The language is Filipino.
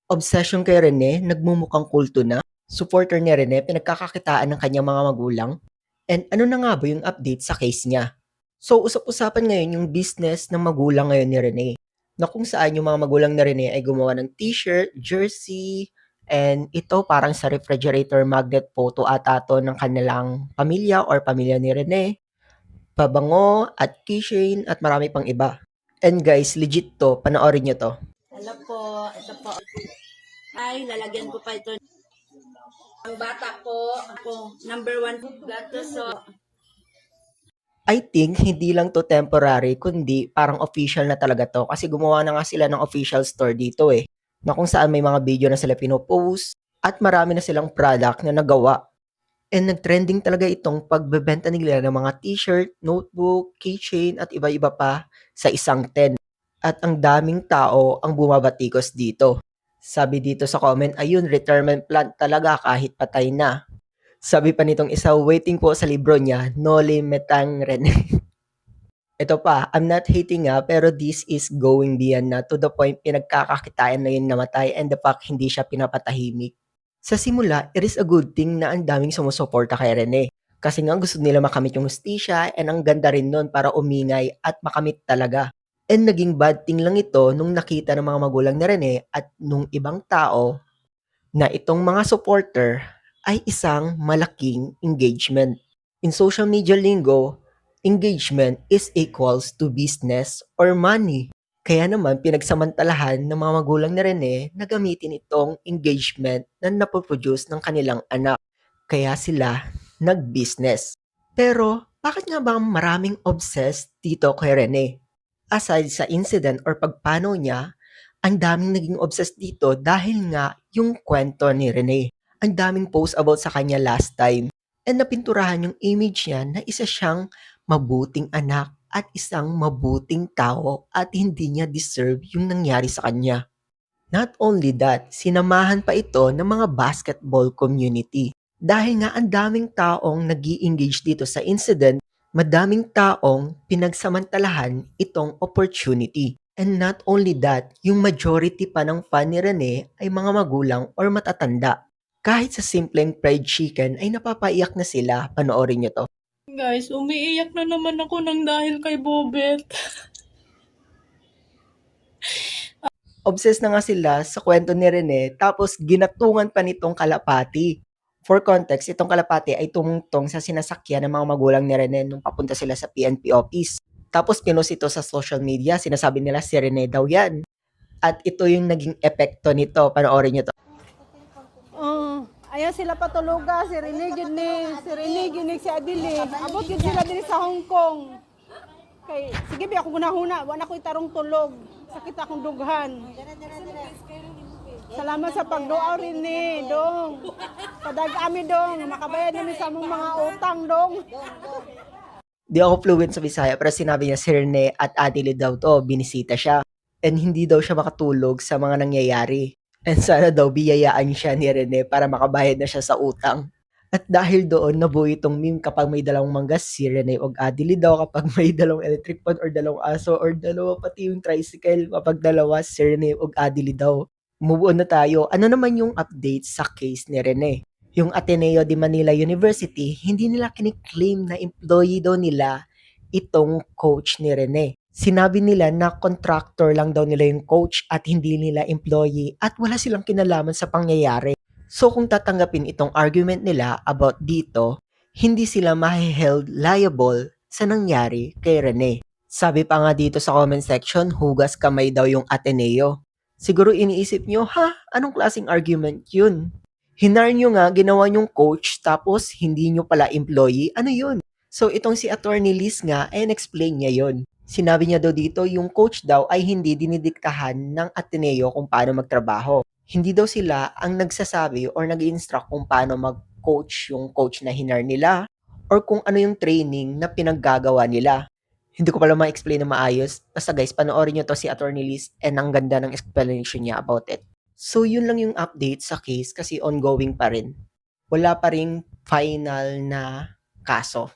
Obsession kay Rene, nagmumukhang kulto na. Supporter ni Rene, pinagkakakitaan ng kanyang mga magulang. And ano na nga ba yung update sa case niya? So, usap-usapan ngayon yung business ng magulang ngayon ni Rene. Na kung saan yung mga magulang ni Rene ay gumawa ng t-shirt, jersey, and ito parang sa refrigerator magnet photo ata to ng kanilang pamilya or pamilya ni Rene, pabango at keychain at marami pang iba. And guys, legit to, panoorin nyo to. Hello po, ito po. Ay, lalagyan ko pa ito ng bata po. Ako, number one gato so. I think hindi lang to temporary kundi parang official na talaga to kasi gumawa na nga sila ng official store dito eh, na kung saan may mga video na sila pino-post at marami na silang product na nagawa. And nag-trending talaga itong pagbebenta nila ng mga t-shirt, notebook, keychain at iba-iba pa sa isang tent. At ang daming tao ang bumabatikos dito. Sabi dito sa comment, ayun, retirement plan talaga kahit patay na. Sabi pa nitong isa, waiting po sa libro niya, Noli Metang Rene. Ito pa, I'm not hating pero this is going beyond na to the point pinagkakakitaan na yung namatay and the fact hindi siya pinapatahimik. Sa simula, it is a good thing na ang daming sumusuporta kay Rene. Kasi nga gusto nila makamit yung hustisya and ang ganda rin nun para umingay at makamit talaga. And naging bad thing lang ito nung nakita ng mga magulang ni Rene at nung ibang tao na itong mga supporter ay isang malaking engagement. In social media lingo, engagement is equals to business or money. Kaya naman pinagsamantalahan ng mga magulang ni Rene na gamitin itong engagement na napoproduce ng kanilang anak. Kaya sila nag-business. Pero bakit nga ba maraming obsessed dito kay Rene? Aside sa incident or pagpano niya, ang daming naging obsessed dito dahil nga yung kwento ni Rene. Ang daming post about sa kanya last time and napinturahan yung image niya na isa siyang mabuting anak at isang mabuting tao at hindi niya deserve yung nangyari sa kanya. Not only that, sinamahan pa ito ng mga basketball community. Dahil nga ang daming taong nag engage dito sa incident, madaming taong pinagsamantalahan itong opportunity. And not only that, yung majority pa ng fan ni Rene ay mga magulang or matatanda. Kahit sa simpleng fried chicken ay napapaiyak na sila, panoorin nyo to. Guys, umiiyak na naman ako ng dahil kay Bobet. Obsessed na nga sila sa kwento ni Rene tapos ginatungan pa nitong kalapati. For context, itong kalapati ay tumungtong sa sinasakyan ng mga magulang ni Rene nung papunta sila sa PNP office. Tapos pinost ito sa social media, sinasabi nila si Rene daw yan. At ito yung naging epekto nito, panoorin nyo to. Ayan sila patuluga, si Rene Ginig, si Adili. Abot yun sila din sa Hong Kong. Kay, sige bi ako gunahuna, wala ko itarong tulog. Sakit akong dughan. Salamat sa pagduaw Rene, dong. Padag-ami dong, makabayad namin sa among mga utang dong. Di ako fluent sa Bisaya pero sinabi niya si Rene at Adili daw to, binisita siya. And hindi daw siya makatulog sa mga nangyayari. And sana daw biyayaan siya ni Rene para makabayad na siya sa utang. At dahil doon, nabuo itong meme kapag may dalawang manggas, si Rene og Adili daw. Kapag may dalawang electric fan or dalawang aso or dalawa pati yung tricycle, kapag dalawa, si Rene og Adili daw. Move on na tayo. Ano naman yung update sa case ni Rene? Yung Ateneo de Manila University, hindi nila kiniklaim na employee daw nila itong coach ni Rene. Sinabi nila na contractor lang daw nila yung coach at hindi nila employee at wala silang kinalaman sa pangyayari. So kung tatanggapin itong argument nila about dito, hindi sila mahiheld liable sa nangyari kay Rene. Sabi pa nga dito sa comment section, hugas kamay daw yung Ateneo. Siguro iniisip nyo, anong klaseng argument yun? Hinar nyo nga, ginawa nyong coach, tapos hindi nyo pala employee, ano yun? So itong si Attorney Liz nga, explain niya yun. Sinabi niya daw dito, yung coach daw ay hindi dinidiktahan ng Ateneo kung paano magtrabaho. Hindi daw sila ang nagsasabi or nag-instruct kung paano mag-coach yung coach na hinar nila or kung ano yung training na pinaggagawa nila. Hindi ko pala ma-explain na maayos. Basta guys, panoorin nyo to si Attorney Liz and ang ganda ng explanation niya about it. So yun lang yung update sa case kasi ongoing pa rin. Wala pa ring final na kaso.